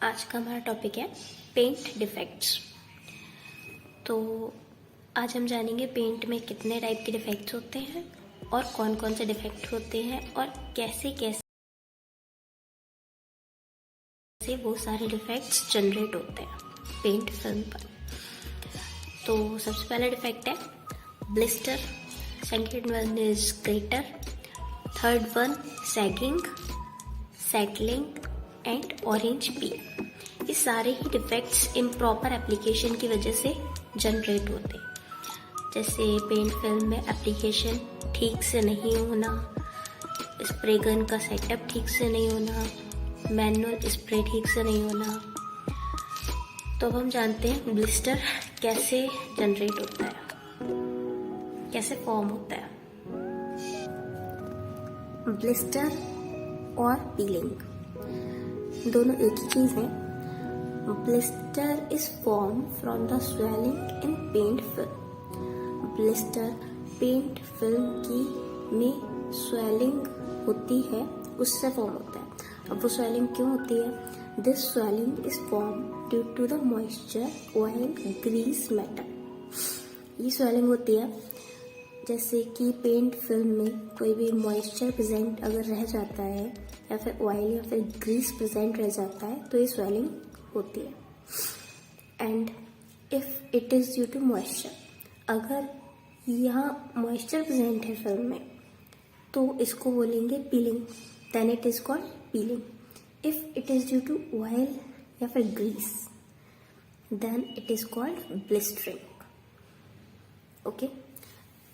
आज का हमारा टॉपिक है पेंट डिफेक्ट्स। तो आज हम जानेंगे पेंट में कितने टाइप के डिफेक्ट्स होते हैं और कौन कौन से डिफेक्ट होते हैं और कैसे कैसे वो सारे डिफेक्ट्स जनरेट होते हैं पेंट फिल्म पर। तो सबसे पहला डिफेक्ट है blister, second one is crater, third one sagging, settling and orange peel. ये सारे ही डिफेक्ट्स इम्प्रॉपर एप्लीकेशन की वजह से जनरेट होते हैं। जैसे पेंट फिल्म में एप्लीकेशन ठीक से नहीं होना, स्प्रे गन का सेटअप ठीक से नहीं होना, मैनुअल स्प्रे ठीक से नहीं होना। तो अब हम जानते हैं ब्लिस्टर कैसे जनरेट होता है, कैसे फॉर्म होता है। ब्लिस्टर और पीलिंग दोनों एक ही चीज है। Blister is form from the swelling in paint film. Blister paint film की में स्वेलिंग होती है, उससे फॉर्म होता है। अब वो स्वेलिंग क्यों होती है? This swelling is form due to the moisture, oil, grease, metal. ये स्वेलिंग होती है जैसे कि पेंट फिल्म में कोई भी मॉइस्चर प्रेजेंट अगर रह जाता है या फिर ऑयल या फिर ग्रीस प्रेजेंट रह जाता है तो ये स्वेलिंग होती है। And if it is due to moisture, अगर यहाँ मॉइस्चर प्रेजेंट है फिल्म में तो इसको बोलेंगे peeling, then it is called peeling. If it is due to oil या फिर grease then it is called blistering. Okay,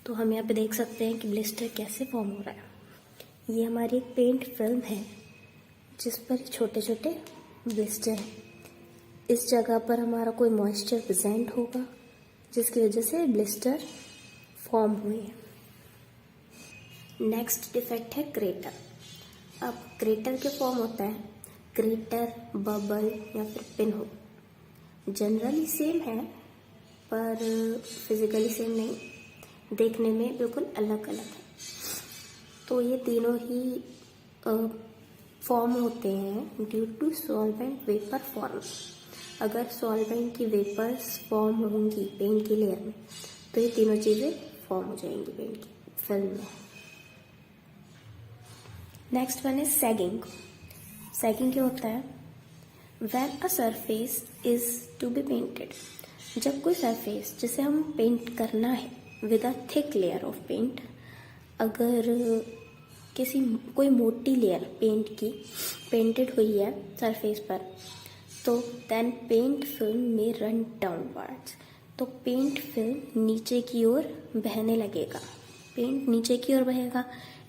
तो हम यहाँ पे देख सकते हैं कि ब्लिस्टर कैसे फॉर्म हो रहा है। ये हमारी एक पेंट फिल्म है जिस पर छोटे छोटे ब्लिस्टर हैं। इस जगह पर हमारा कोई मॉइस्चर प्रेजेंट होगा जिसकी वजह से ब्लिस्टर फॉर्म हुए हैं। नेक्स्ट डिफेक्ट है क्रेटर। अब क्रेटर के फॉर्म होता है क्रेटर, बबल या फिर पिन होल। जनरली सेम है पर फिजिकली सेम नहीं, देखने में बिल्कुल अलग अलग है। तो ये तीनों ही फॉर्म होते हैं due to solvent vapour form. अगर सॉल्वेंट की वेपर्स फॉर्म होंगी पेंट की लेयर में तो ये तीनों चीज़ें फॉर्म हो जाएंगी पेंट की फिल्म में। Next one is sagging. Sagging क्या होता है? When a surface is to be painted, जब कोई सरफेस जिसे हम पेंट करना है with a thick layer of paint, अगर कोई मोटी लेयर पेंट की पेंटेड हुई है सरफेस पर तो देन पेंट फिल्म में रन डाउनवर्ड्स। तो पेंट फिल्म नीचे की ओर बहने लगेगा, पेंट नीचे की ओर बहेगा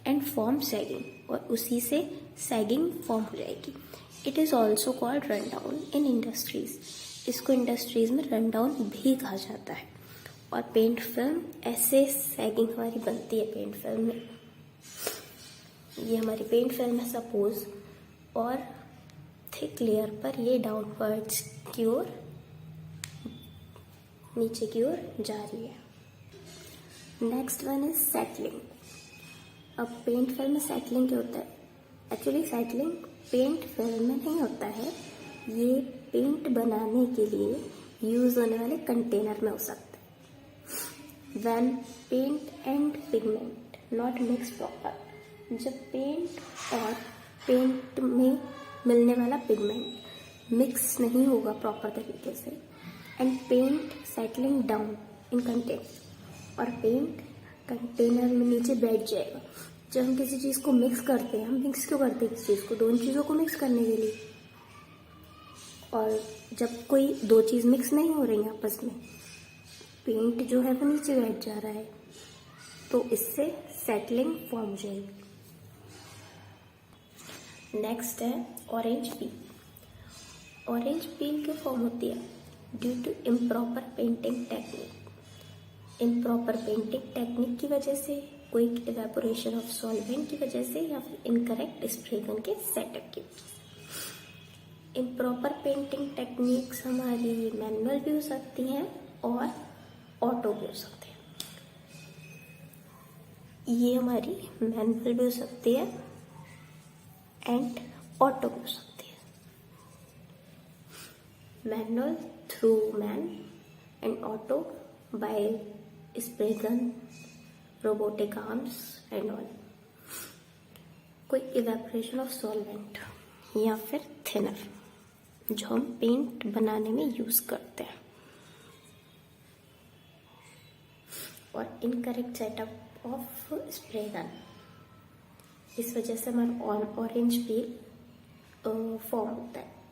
एंड फॉर्म सैगिंग, और उसी से सैगिंग फॉर्म हो जाएगी। It is also called run down in industries. इसको इंडस्ट्रीज में रन डाउन भी कहा जाता है। और पेंट फिल्म ऐसे सैगिंग हमारी बनती है पेंट फिल्म में। ये हमारी पेंट फिल्म है सपोज, और थिक लेयर पर ये डाउनवर्ड्स की ओर नीचे की ओर जा रही है। Next one is settling. अब पेंट फिल्म में सेटलिंग क्या होता है? एक्चुअली सेटलिंग पेंट फिल्म में नहीं होता है, ये पेंट बनाने के लिए यूज होने वाले कंटेनर में हो सकता है। When paint and pigment not mix proper, जब पेंट और पेंट में मिलने वाला पिगमेंट मिक्स नहीं होगा प्रॉपर तरीके से, and paint settling down in container, और पेंट कंटेनर में नीचे बैठ जाएगा। जब हम किसी चीज़ को मिक्स करते हैं, हम मिक्स क्यों करते हैं किसी चीज़ को? दोनों चीज़ों को मिक्स करने के लिए। और जब कोई दो चीज़ मिक्स नहीं हो रही आपस में, पेंट जो है वो नीचे बैठ जा रहा है, तो इससे सेटलिंग फॉर्म हो जाएगी। नेक्स्ट है ऑरेंज पील। ऑरेंज पील क्यों फॉर्म होती है? Due to improper painting technique. Improper painting technique की वजह से, कोई इवेपोरेशन ऑफ सॉल्वेंट की वजह से, या फिर इनकरेक्ट स्प्रे गन के सेटअप की वजह से। इम्प्रॉपर पेंटिंग टेक्निक्स हमारी मैनुअल भी हो सकती हैं और ऑटो भी हो सकती है। ये हमारी मैनुअल भी हो सकती है एंड ऑटो भी हो सकती है। Manual through man and auto by spray gun, robotic arms and all. कोई इवेपोरेशन ऑफ सॉल्वेंट या फिर थिनर जो हम पेंट बनाने में यूज करते हैं, और incorrect setup of spray gun, इस वजह से हमारा ऑरेंज पील फॉर्म होता है।